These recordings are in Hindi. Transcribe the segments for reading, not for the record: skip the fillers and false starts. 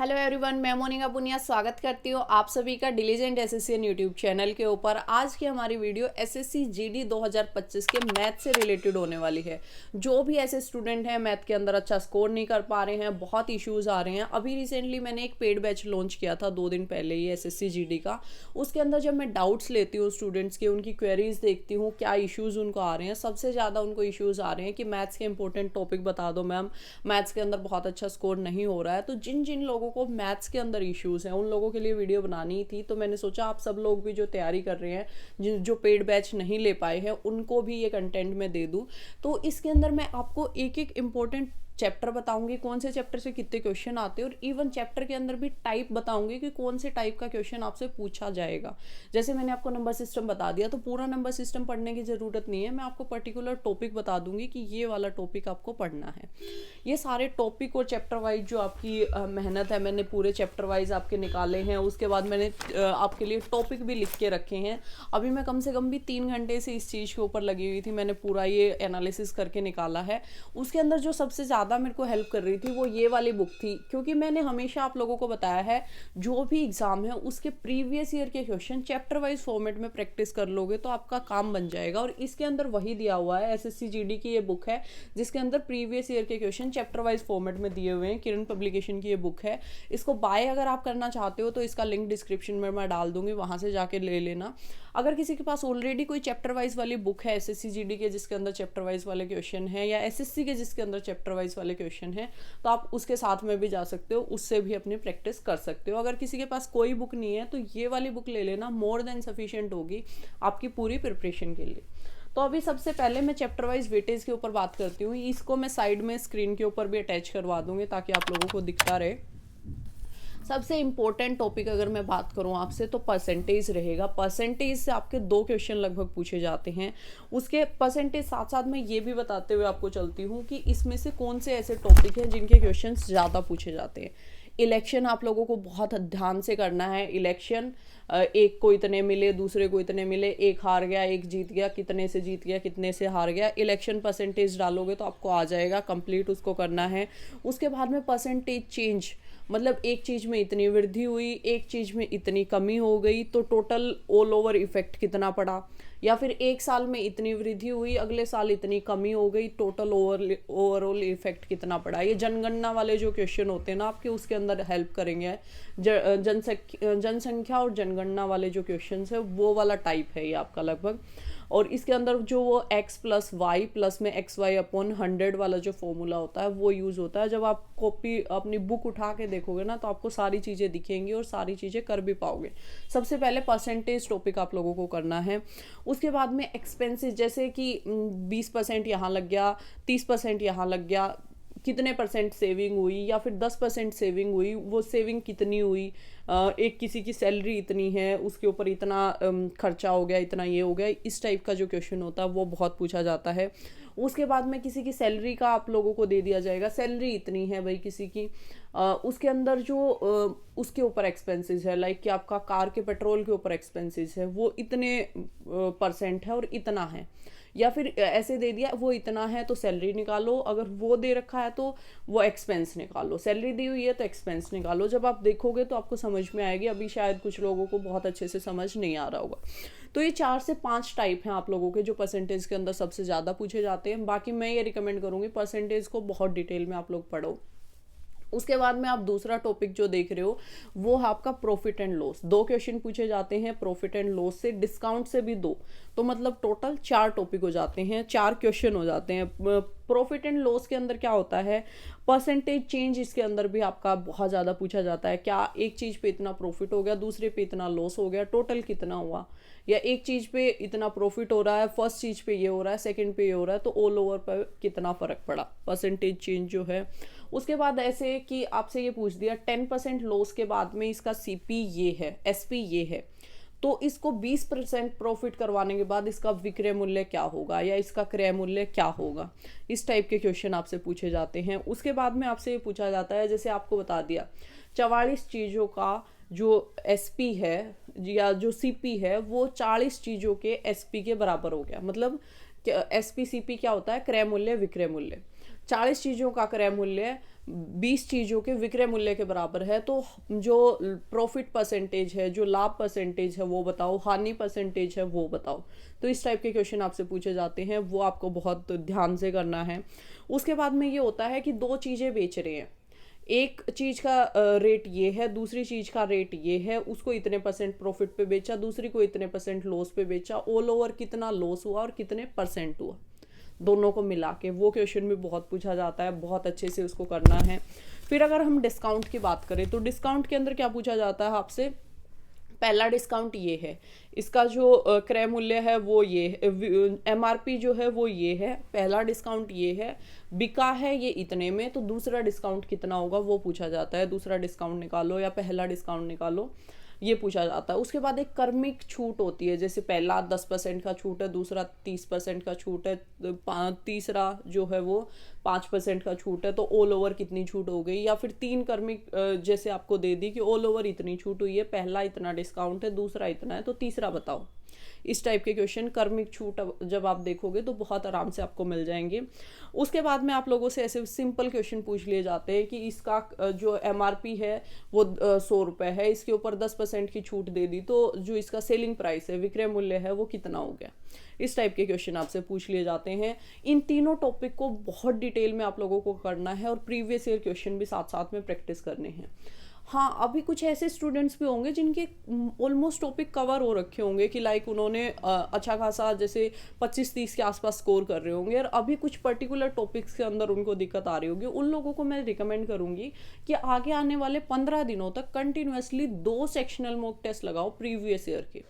हेलो एवरीवन, मैं मोनिका पुनिया स्वागत करती हूँ आप सभी का डिलीजेंट एसएससी यूट्यूब चैनल के ऊपर। आज की हमारी वीडियो एसएससी जीडी 2025 के मैथ से रिलेटेड होने वाली है। जो भी ऐसे स्टूडेंट हैं मैथ के अंदर अच्छा स्कोर नहीं कर पा रहे हैं, बहुत इश्यूज आ रहे हैं। अभी रिसेंटली मैंने एक पेड बैच लॉन्च किया था 2 दिन पहले ही एसएससी जीडी का। उसके अंदर जब मैं डाउट्स लेती हूँ स्टूडेंट्स के, उनकी क्वेरीज देखती हूँ क्या इश्यूज उनको आ रहे हैं, सबसे ज़्यादा उनको इश्यूज आ रहे हैं कि मैथ्स के इंपॉर्टेंट टॉपिक बता दो मैम, मैथ्स के अंदर बहुत अच्छा स्कोर नहीं हो रहा है। तो जिन जिन लोगों को मैथ्स के अंदर इश्यूज हैं उन लोगों के लिए वीडियो बनानी थी, तो मैंने सोचा आप सब लोग भी जो तैयारी कर रहे हैं, जो पेड बैच नहीं ले पाए हैं, उनको भी ये कंटेंट मैं दे दूं। तो इसके अंदर मैं आपको एक एक इम्पोर्टेंट चैप्टर बताऊंगी, कौन से चैप्टर से कितने क्वेश्चन आते हैं, और इवन चैप्टर के अंदर भी टाइप बताऊंगी कि कौन से टाइप का क्वेश्चन आपसे पूछा जाएगा। जैसे मैंने आपको नंबर सिस्टम बता दिया, तो पूरा नंबर सिस्टम पढ़ने की ज़रूरत नहीं है, मैं आपको पर्टिकुलर टॉपिक बता दूंगी कि ये वाला टॉपिक आपको पढ़ना है। ये सारे टॉपिक और चैप्टर वाइज जो आपकी मेहनत है, मैंने पूरे चैप्टर वाइज आपके निकाले हैं। उसके बाद मैंने आपके लिए टॉपिक भी लिख के रखे हैं। अभी मैं कम से कम भी 3 घंटे से इस चीज़ के ऊपर लगी हुई थी, मैंने पूरा ये एनालिसिस करके निकाला है। उसके अंदर जो सबसे ज़्यादा मेरे को हेल्प कर रही थी वो ये वाली बुक थी, क्योंकि मैंने हमेशा आप लोगों को बताया है जो भी एग्जाम है उसके प्रीवियस ईयर के क्वेश्चन चैप्टर वाइज फॉर्मेट में प्रैक्टिस कर लोगे तो आपका काम बन जाएगा। और इसके अंदर वही दिया हुआ है, एसएससी जीडी की ये बुक है जिसके अंदर प्रीवियस ईयर के क्वेश्चन चैप्टर वाइज फॉर्मेट में दिए हुए हैं। किरण पब्लिकेशन की ये बुक है। इसको बाय अगर आप करना चाहते हो तो इसका लिंक डिस्क्रिप्शन में मैं डाल दूंगी, वहां से जाके ले लेना। अगर किसी के पास ऑलरेडी कोई चैप्टर वाइज वाली बुक है एसएससी जीडी के जिसके अंदर चैप्टर वाइज वाले क्वेश्चन है, या एसएससी के जिसके अंदर चैप्टर वाइज वाले क्वेश्चन है, तो आप उसके साथ में भी जा सकते हो, उससे भी अपनी प्रैक्टिस कर सकते हो। अगर किसी के पास कोई बुक नहीं है तो ये वाली बुक ले लेना, मोर देन सफिशिएंट होगी आपकी पूरी प्रिपरेशन के लिए। तो अभी सबसे पहले मैं चैप्टर वाइज वेटेज के ऊपर बात करती हूँ। इसको मैं साइड में स्क्रीन के ऊपर भी अटैच करवा दूंगी ताकि आप लोगों को दिखता रहे। सबसे इंपॉर्टेंट टॉपिक अगर मैं बात करूं आपसे तो परसेंटेज रहेगा। परसेंटेज से आपके 2 क्वेश्चन लगभग पूछे जाते हैं। उसके परसेंटेज साथ साथ मैं ये भी बताते हुए आपको चलती हूँ कि इसमें से कौन से ऐसे टॉपिक हैं जिनके क्वेश्चन ज़्यादा पूछे जाते हैं। इलेक्शन आप लोगों को बहुत ध्यान से करना है। इलेक्शन एक को इतने मिले, दूसरे को इतने मिले, एक हार गया एक जीत गया, कितने से जीत गया कितने से हार गया, इलेक्शन परसेंटेज डालोगे तो आपको आ जाएगा, कंप्लीट उसको करना है। उसके बाद में परसेंटेज चेंज, मतलब एक चीज़ में इतनी वृद्धि हुई, एक चीज़ में इतनी कमी हो गई, तो टोटल ऑल ओवर इफेक्ट कितना पड़ा। या फिर एक साल में इतनी वृद्धि हुई, अगले साल इतनी कमी हो गई, टोटल ओवरऑल इफेक्ट कितना पड़ा। ये जनगणना वाले जो क्वेश्चन होते हैं ना आपके, उसके अंदर हेल्प करेंगे। जनसंख्या और जनगणना वाले जो क्वेश्चन है वो वाला टाइप है ये आपका लगभग। और इसके अंदर जो वो x प्लस वाई प्लस में एक्स वाई अपॉन 100 वाला जो फॉर्मूला होता है वो यूज़ होता है। जब आप कॉपी अपनी बुक उठा के देखोगे ना तो आपको सारी चीज़ें दिखेंगी और सारी चीज़ें कर भी पाओगे। सबसे पहले परसेंटेज टॉपिक आप लोगों को करना है। उसके बाद में एक्सपेंसेस, जैसे कि 20% यहाँ लग गया, 30% यहाँ लग गया, कितने परसेंट सेविंग हुई, या फिर 10% सेविंग हुई, वो सेविंग कितनी हुई। एक किसी की सैलरी इतनी है, उसके ऊपर इतना खर्चा हो गया, इतना ये हो गया, इस टाइप का जो क्वेश्चन होता है वो बहुत पूछा जाता है। उसके बाद में किसी की सैलरी का आप लोगों को दे दिया जाएगा, सैलरी इतनी है भाई किसी की। उसके अंदर जो उसके ऊपर एक्सपेंसेस है, लाइक कि आपका कार के पेट्रोल के ऊपर एक्सपेंसेस है वो इतने परसेंट है और इतना है। या फिर ऐसे दे दिया वो इतना है तो सैलरी निकालो, अगर वो दे रखा है तो वो एक्सपेंस निकालो, सैलरी दी हुई है तो एक्सपेंस निकालो। जब आप देखोगे तो आपको समझ में आएगी। अभी शायद कुछ लोगों को बहुत अच्छे से समझ नहीं आ रहा होगा। तो ये 4 से 5 टाइप हैं आप लोगों के जो परसेंटेज के अंदर सबसे ज़्यादा पूछे जाते हैं। बाकी मैं ये रिकमेंड करूँगी परसेंटेज को बहुत डिटेल में आप लोग पढ़ो। उसके बाद में आप दूसरा टॉपिक जो देख रहे हो वो है आपका प्रॉफिट एंड लॉस। 2 क्वेश्चन पूछे जाते हैं प्रॉफिट एंड लॉस से, डिस्काउंट से भी 2, तो मतलब टोटल 4 टॉपिक हो जाते हैं, 4 क्वेश्चन हो जाते हैं। प्रॉफिट एंड लॉस के अंदर क्या होता है, परसेंटेज चेंज इसके अंदर भी आपका बहुत ज़्यादा पूछा जाता है। क्या एक चीज़ पे इतना प्रॉफिट हो गया, दूसरे पे इतना लॉस हो गया, टोटल कितना हुआ। या एक चीज़ पे इतना प्रॉफिट हो रहा है, फर्स्ट चीज़ पे ये हो रहा है, सेकंड पे ये हो रहा है, तो ऑल ओवर पर कितना फ़र्क पड़ा, परसेंटेज चेंज जो है। उसके बाद ऐसे कि आपसे ये पूछ दिया 10% लॉस के बाद में इसका सीपी ये है, एसपी ये है, तो इसको 20% प्रॉफिट करवाने के बाद इसका विक्रय मूल्य क्या होगा या इसका क्रय मूल्य क्या होगा। इस टाइप के क्वेश्चन आपसे पूछे जाते हैं। उसके बाद में आपसे ये पूछा जाता है, जैसे आपको बता दिया 44 चीज़ों का जो एसपी है या जो सीपी है वो 40 चीज़ों के एसपी के बराबर हो गया। मतलब एसपी सीपी क्या होता है, क्रय मूल्य विक्रय मूल्य। 40 चीज़ों का क्रय मूल्य 20 चीज़ों के विक्रय मूल्य के बराबर है, तो जो प्रॉफिट परसेंटेज है, जो लाभ परसेंटेज है वो बताओ, हानि परसेंटेज है वो बताओ। तो इस टाइप के क्वेश्चन आपसे पूछे जाते हैं, वो आपको बहुत ध्यान से करना है। उसके बाद में ये होता है कि दो चीज़ें बेच रहे हैं, एक चीज़ का रेट ये है, दूसरी चीज़ का रेट ये है, उसको इतने परसेंट प्रॉफिट पे बेचा, दूसरी को इतने परसेंट लॉस पे बेचा, ऑल ओवर कितना लॉस हुआ और कितने परसेंट हुआ, दोनों को मिला के। वो क्वेश्चन भी बहुत पूछा जाता है, बहुत अच्छे से उसको करना है। फिर अगर हम डिस्काउंट की बात करें तो डिस्काउंट के अंदर क्या पूछा जाता है आपसे, पहला डिस्काउंट ये है, इसका जो क्रय मूल्य है वो ये एमआरपी जो है वो ये है, पहला डिस्काउंट ये है, बिका है ये इतने में, तो दूसरा डिस्काउंट कितना होगा वो पूछा जाता है। दूसरा डिस्काउंट निकालो या पहला डिस्काउंट निकालो, ये पूछा जाता है। उसके बाद एक कर्मिक छूट होती है, जैसे पहला 10% का छूट है, दूसरा 30% का छूट है, तीसरा जो है वो 5% का छूट है, तो ऑल ओवर कितनी छूट हो गई। या फिर 3 कर्मिक जैसे आपको दे दी कि ऑल ओवर इतनी छूट हुई है, पहला इतना डिस्काउंट है, दूसरा इतना है, तो तीसरा बताओ। इस टाइप के क्वेश्चन कर्मिक छूट जब आप देखोगे तो बहुत आराम से आपको मिल जाएंगे। उसके बाद में आप लोगों से ऐसे सिंपल क्वेश्चन पूछ लिए जाते हैं कि इसका जो एमआरपी है वो 100 रुपये है, इसके ऊपर 10% की छूट दे दी, तो जो इसका सेलिंग प्राइस है, विक्रय मूल्य है, वो कितना हो गया। इस टाइप के क्वेश्चन आपसे पूछ लिए जाते हैं। इन तीनों टॉपिक को बहुत डिटेल में आप लोगों को करना है और प्रीवियस ईयर क्वेश्चन भी साथ साथ में प्रैक्टिस करने हैं। हाँ, अभी कुछ ऐसे स्टूडेंट्स भी होंगे जिनके ऑलमोस्ट टॉपिक कवर हो रखे होंगे कि लाइक उन्होंने अच्छा खासा जैसे 25-30 के आसपास स्कोर कर रहे होंगे, और अभी कुछ पर्टिकुलर टॉपिक्स के अंदर उनको दिक्कत आ रही होगी। उन लोगों को मैं रिकमेंड करूंगी कि आगे आने वाले 15 दिनों तक कंटिन्यूसली 2 सेक्शनल मॉक टेस्ट लगाओ प्रीवियस ईयर के।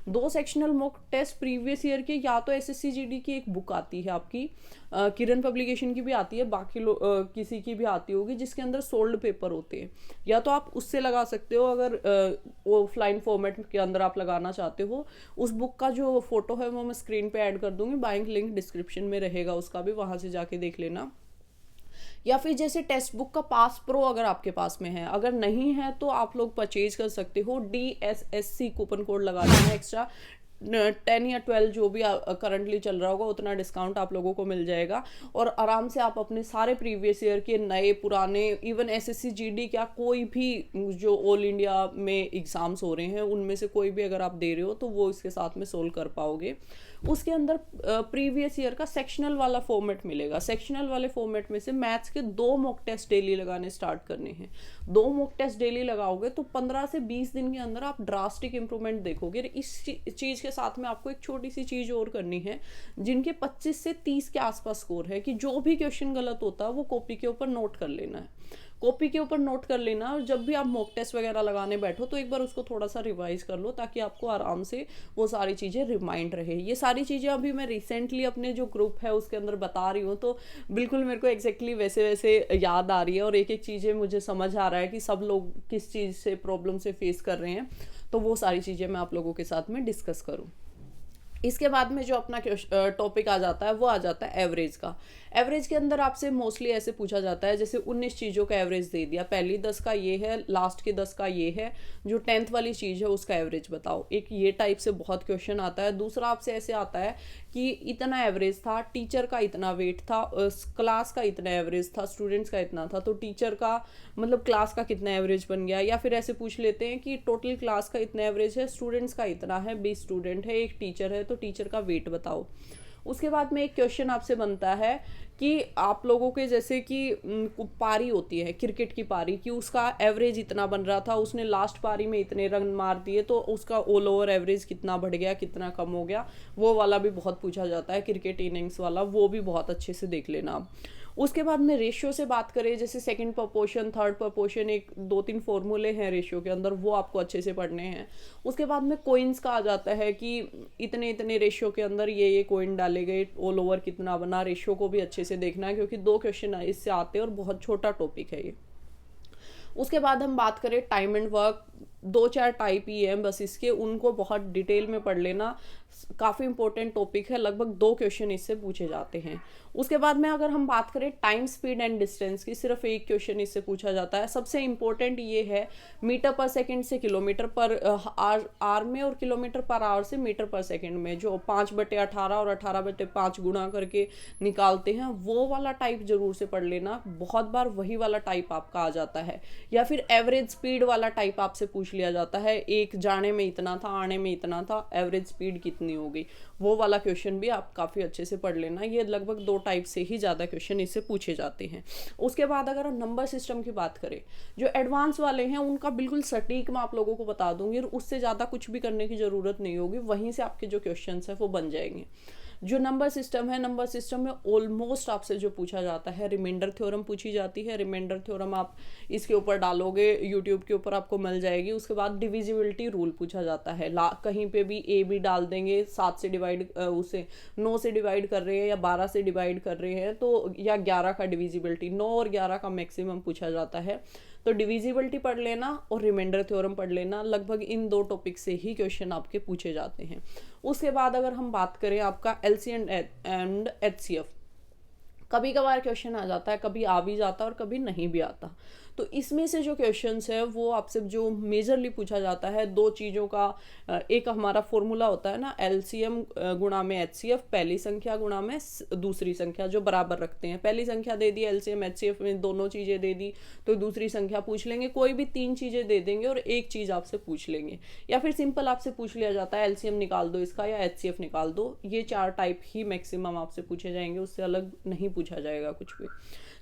2 sectional mock test previous year के, या तो एसएससी जीडी की एक बुक आती है आपकी, किरण पब्लिकेशन की भी आती है, बाकी किसी की भी आती होगी, जिसके अंदर सोल्ड पेपर होते हैं, या तो आप उससे लगा सकते हो अगर ऑफलाइन फॉर्मेट के अंदर आप लगाना चाहते हो। उस बुक का जो फोटो है वो मैं स्क्रीन पे ऐड कर दूंगी, बाइंग लिंक डिस्क्रिप्शन में रहेगा उसका भी, वहां से जाके देख लेना। या फिर जैसे टेक्स्ट बुक का पास प्रो अगर आपके पास में है, अगर नहीं है तो आप लोग परचेज कर सकते हो, DSSC कूपन कोड लगा देना, एक्स्ट्रा 10 या 12 जो भी करंटली चल रहा होगा उतना डिस्काउंट आप लोगों को मिल जाएगा, और आराम से आप अपने सारे प्रीवियस ईयर के नए पुराने, इवन एसएससी जीडी क्या कोई भी जो ऑल इंडिया में एग्जाम्स हो रहे हैं उनमें से कोई भी अगर आप दे रहे हो तो वो इसके साथ में सोल्व कर पाओगे। उसके अंदर प्रीवियस ईयर का सेक्शनल वाला फॉर्मेट मिलेगा। सेक्शनल वाले फॉर्मेट में से मैथ्स के 2 मॉक टेस्ट डेली लगाने स्टार्ट करने हैं। 2 मॉक टेस्ट डेली लगाओगे तो 15 से 20 दिन के अंदर आप ड्रास्टिक इंप्रूवमेंट देखोगे। इस चीज़ के साथ में आपको एक छोटी सी चीज़ और करनी है, जिनके 25 से 30 के आसपास स्कोर है, कि जो भी क्वेश्चन गलत होता है वो कॉपी के ऊपर नोट कर लेना है। कॉपी के ऊपर नोट कर लेना, और जब भी आप मॉक टेस्ट वगैरह लगाने बैठो तो एक बार उसको थोड़ा सा रिवाइज कर लो, ताकि आपको आराम से वो सारी चीज़ें रिमाइंड रहे। ये सारी चीज़ें अभी मैं रिसेंटली अपने जो ग्रुप है उसके अंदर बता रही हूँ, तो बिल्कुल मेरे को एग्जैक्टली वैसे वैसे याद आ रही है, और एक एक चीज़ें मुझे समझ आ रहा है कि सब लोग किस चीज़ से प्रॉब्लम से फेस कर रहे हैं, तो वो सारी चीज़ें मैं आप लोगों के साथ में डिस्कस करूँ। इसके बाद में जो अपना टॉपिक आ जाता है वो आ जाता है एवरेज का। एवरेज के अंदर आपसे मोस्टली ऐसे पूछा जाता है, जैसे 19 चीज़ों का एवरेज दे दिया, पहली 10 का ये है, लास्ट के 10 का ये है, जो 10th वाली चीज़ है उसका एवरेज बताओ। एक ये टाइप से बहुत क्वेश्चन आता है। दूसरा आपसे ऐसे आता है कि इतना एवरेज था, टीचर का इतना वेट था, क्लास का इतना एवरेज था, स्टूडेंट्स का इतना था, तो टीचर का मतलब क्लास का कितना एवरेज बन गया। या फिर ऐसे पूछ लेते हैं कि टोटल क्लास का इतना एवरेज है, स्टूडेंट्स का इतना है, 20 स्टूडेंट है, एक टीचर है, तो टीचर का वेट बताओ। उसके बाद में एक क्वेश्चन आपसे बनता है कि आप लोगों के जैसे कि पारी होती है, क्रिकेट की पारी, कि उसका एवरेज इतना बन रहा था, उसने लास्ट पारी में इतने रन मार दिए, तो उसका ऑल ओवर एवरेज कितना बढ़ गया, कितना कम हो गया, वो वाला भी बहुत पूछा जाता है, क्रिकेट इनिंग्स वाला, वो भी बहुत अच्छे से देख लेना आप। उसके बाद में रेशियो से बात करें, जैसे सेकंड प्रपोर्शन, थर्ड प्रपोर्शन, एक 2-3 फॉर्मूले हैं रेशियो के अंदर, वो आपको अच्छे से पढ़ने हैं। उसके बाद में कोइंस का आ जाता है कि इतने इतने रेशियो के अंदर ये कोइन डाले गए, ऑल ओवर कितना बना, रेशियो को भी अच्छे से देखना है, क्योंकि 2 क्वेश्चन इससे आते हैं और बहुत छोटा टॉपिक है ये। उसके बाद हम बात करें टाइम एंड वर्क, 2-4 टाइप ही हैं बस इसके, उनको बहुत डिटेल में पढ़ लेना। काफ़ी इंपॉर्टेंट टॉपिक है, लगभग 2 क्वेश्चन इससे पूछे जाते हैं। उसके बाद में अगर हम बात करें टाइम, स्पीड एंड डिस्टेंस की, सिर्फ 1 क्वेश्चन इससे पूछा जाता है। सबसे इंपॉर्टेंट ये है मीटर पर सेकंड से किलोमीटर पर आर में, और किलोमीटर पर आवर से मीटर पर सेकंड में, जो 5/18 और 18/5 गुणा करके निकालते हैं, वो वाला टाइप जरूर से पढ़ लेना। बहुत बार वही वाला टाइप आपका आ जाता है। या फिर एवरेज स्पीड वाला टाइप आपसे पूछ लिया जाता है, एक जाने में इतना था, आने में इतना था, एवरेज स्पीड कितनी होगी, वो वाला क्वेश्चन भी आप काफ़ी अच्छे से पढ़ लेना। ये लगभग 2 टाइप से ही ज़्यादा क्वेश्चन इससे पूछे जाते हैं। उसके बाद अगर हम नंबर सिस्टम की बात करें, जो एडवांस वाले हैं उनका बिल्कुल सटीक मैं आप लोगों को बता दूंगी, और उससे ज़्यादा कुछ भी करने की ज़रूरत नहीं होगी, वहीं से आपके जो क्वेश्चन है वो बन जाएंगे। जो नंबर सिस्टम है, नंबर सिस्टम में ऑलमोस्ट आपसे जो पूछा जाता है, रिमाइंडर थ्योरम पूछी जाती है। रिमाइंडर थ्योरम आप इसके ऊपर डालोगे, यूट्यूब के ऊपर आपको मिल जाएगी। उसके बाद डिविजिबिलिटी रूल पूछा जाता है, कहीं पे भी ए बी डाल देंगे, 7 से डिवाइड, उसे 9 से डिवाइड कर रहे हैं या 12 से डिवाइड कर रहे हैं, तो या 11 का डिविजिबिलिटी, 9 और 11 का मैक्सिमम पूछा जाता है। तो डिविजिबिलिटी पढ़ लेना और रिमाइंडर थ्योरम पढ़ लेना, लगभग इन 2 टॉपिक से ही क्वेश्चन आपके पूछे जाते हैं। उसके बाद अगर हम बात करें आपका एलसीएम एंड एचसीएफ, कभी कभार क्वेश्चन आ जाता है, कभी आ भी जाता है और कभी नहीं भी आता। तो इसमें से जो क्वेश्चंस है वो आपसे जो मेजरली पूछा जाता है, 2 चीज़ों का, एक हमारा फॉर्मूला होता है ना, एलसीएम गुणा में एचसीएफ, पहली संख्या गुणा में दूसरी संख्या, जो बराबर रखते हैं। पहली संख्या दे दी एलसीएम एचसीएफ में, दोनों चीज़ें दे दी, तो दूसरी संख्या पूछ लेंगे। कोई भी 3 चीज़ें दे देंगे और एक चीज़ आपसे पूछ लेंगे, या फिर सिंपल आपसे पूछ लिया जाता है एलसीएम निकाल दो इसका या एचसीएफ निकाल दो। ये 4 टाइप ही मैक्सिमम आपसे पूछे जाएंगे, उससे अलग नहीं पूछा जाएगा कुछ भी।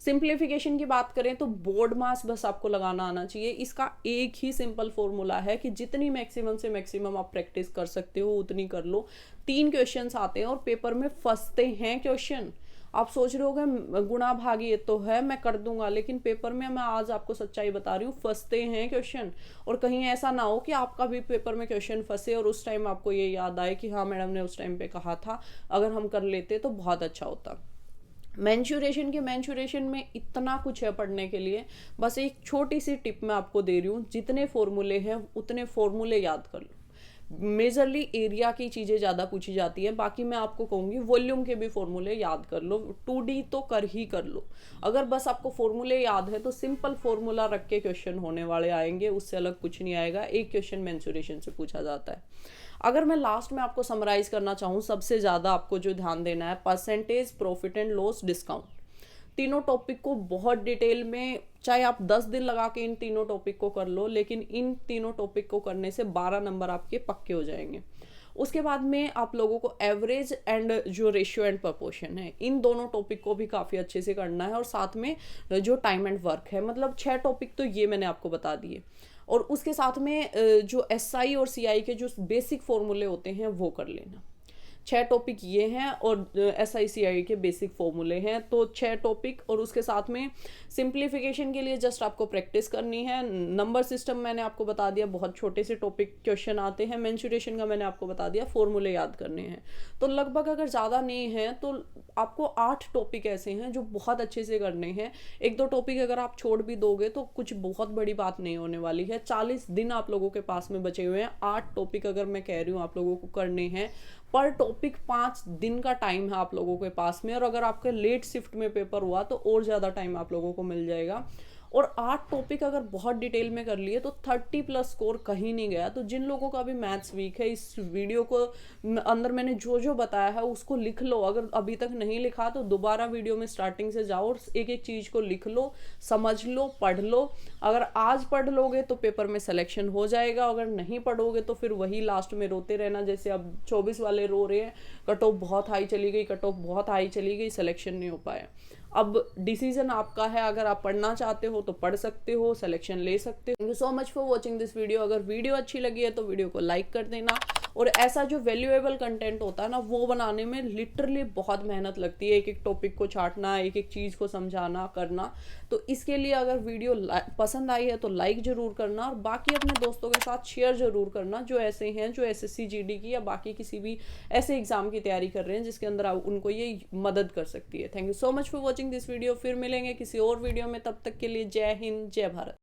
सिंप्लीफिकेशन की बात करें तो बोर्ड मास बस आपको लगाना आना चाहिए। इसका एक ही सिंपल फॉर्मूला है कि जितनी मैक्सिमम से मैक्सिमम आप प्रैक्टिस कर सकते हो उतनी कर लो। 3 क्वेश्चंस आते हैं और पेपर में फंसते हैं क्वेश्चन। आप सोच रहे होगे गुणा भाग ये तो है, मैं कर दूंगा, लेकिन पेपर में मैं आज आपको सच्चाई बता रही हूँ, फंसते हैं क्वेश्चन। और कहीं ऐसा ना हो कि आपका भी पेपर में क्वेश्चन फंसे और उस टाइम आपको ये याद आए कि हाँ मैडम ने उस टाइम पे कहा था, अगर हम कर लेते तो बहुत अच्छा होता। मैंशुरेशन में इतना कुछ है पढ़ने के लिए, बस एक छोटी सी टिप मैं आपको दे रही हूँ, जितने फॉर्मूले हैं उतने फॉर्मूले याद कर लो। मेजरली एरिया की चीज़ें ज़्यादा पूछी जाती है, बाकी मैं आपको कहूँगी वॉल्यूम के भी फॉर्मूले याद कर लो, 2D तो कर ही कर लो। अगर बस आपको फॉर्मूले याद है तो सिंपल फॉर्मूला रख के क्वेश्चन होने वाले आएंगे, उससे अलग कुछ नहीं आएगा। एक क्वेश्चन मेंसुरेशन से पूछा जाता है। अगर मैं लास्ट में आपको समराइज करना चाहूँ, सबसे ज़्यादा आपको जो ध्यान देना है, percentage, profit and loss, discount. तीनों टॉपिक को बहुत डिटेल में, चाहे आप 10 दिन लगा के इन तीनों टॉपिक को कर लो, लेकिन इन तीनों टॉपिक को करने से 12 नंबर आपके पक्के हो जाएंगे। उसके बाद में आप लोगों को एवरेज एंड जो रेशियो एंड प्रपोर्शन है, इन दोनों टॉपिक को भी काफ़ी अच्छे से करना है। और साथ में जो टाइम एंड वर्क है, मतलब 6 टॉपिक तो ये मैंने आपको बता दिए। और उसके साथ में जो एसआई और सीआई के जो बेसिक फॉर्मूले होते हैं वो कर लेना। 6 टॉपिक ये हैं और SICI के बेसिक फॉर्मूले हैं, तो 6 टॉपिक। और उसके साथ में सिंप्लीफिकेशन के लिए जस्ट आपको प्रैक्टिस करनी है। नंबर सिस्टम मैंने आपको बता दिया, बहुत छोटे से टॉपिक क्वेश्चन आते हैं। मेंशुरेशन का मैंने आपको बता दिया, फॉर्मूले याद करने हैं। तो लगभग अगर ज़्यादा नहीं है तो आपको 8 टॉपिक ऐसे हैं जो बहुत अच्छे से करने हैं। 1-2 टॉपिक अगर आप छोड़ भी दोगे तो कुछ बहुत बड़ी बात नहीं होने वाली है। 40 दिन आप लोगों के पास में बचे हुए हैं। 8 टॉपिक अगर मैं कह रही हूँ आप लोगों को करने हैं, पर टॉपिक 5 दिन का टाइम है आप लोगों के पास में। और अगर आपके लेट शिफ्ट में पेपर हुआ तो और ज़्यादा टाइम आप लोगों को मिल जाएगा। और 8 टॉपिक अगर बहुत डिटेल में कर लिए तो 30+ स्कोर कहीं नहीं गया। तो जिन लोगों का भी मैथ्स वीक है, इस वीडियो को अंदर मैंने जो जो बताया है उसको लिख लो। अगर अभी तक नहीं लिखा तो दोबारा वीडियो में स्टार्टिंग से जाओ और एक एक चीज़ को लिख लो, समझ लो, पढ़ लो। अगर आज पढ़ लोगे तो पेपर में सिलेक्शन हो जाएगा, अगर नहीं पढ़ोगे तो फिर वही लास्ट में रोते रहना, जैसे अब 24 वाले रो रहे हैं, कट ऑफ बहुत हाई चली गई, कट ऑफ बहुत हाई चली गई, सिलेक्शन नहीं हो पाया। अब डिसीजन आपका है, अगर आप पढ़ना चाहते हो तो पढ़ सकते हो, सिलेक्शन ले सकते हो। Thank you so much for watching this video. अगर वीडियो अच्छी लगी है तो वीडियो को लाइक कर देना। और ऐसा जो वैल्यूएबल कंटेंट होता है ना, वो बनाने में लिटरली बहुत मेहनत लगती है। एक एक टॉपिक को छांटना, एक एक चीज़ को समझाना, करना। तो इसके लिए अगर वीडियो पसंद आई है तो लाइक ज़रूर करना, और बाकी अपने दोस्तों के साथ शेयर ज़रूर करना जो ऐसे हैं, जो SSC GD की या बाकी किसी भी ऐसे एग्ज़ाम की तैयारी कर रहे हैं जिसके अंदर उनको ये मदद कर सकती है। Thank you so much for watching this video. फिर मिलेंगे किसी और वीडियो में, तब तक के लिए जय हिंद, जय भारत।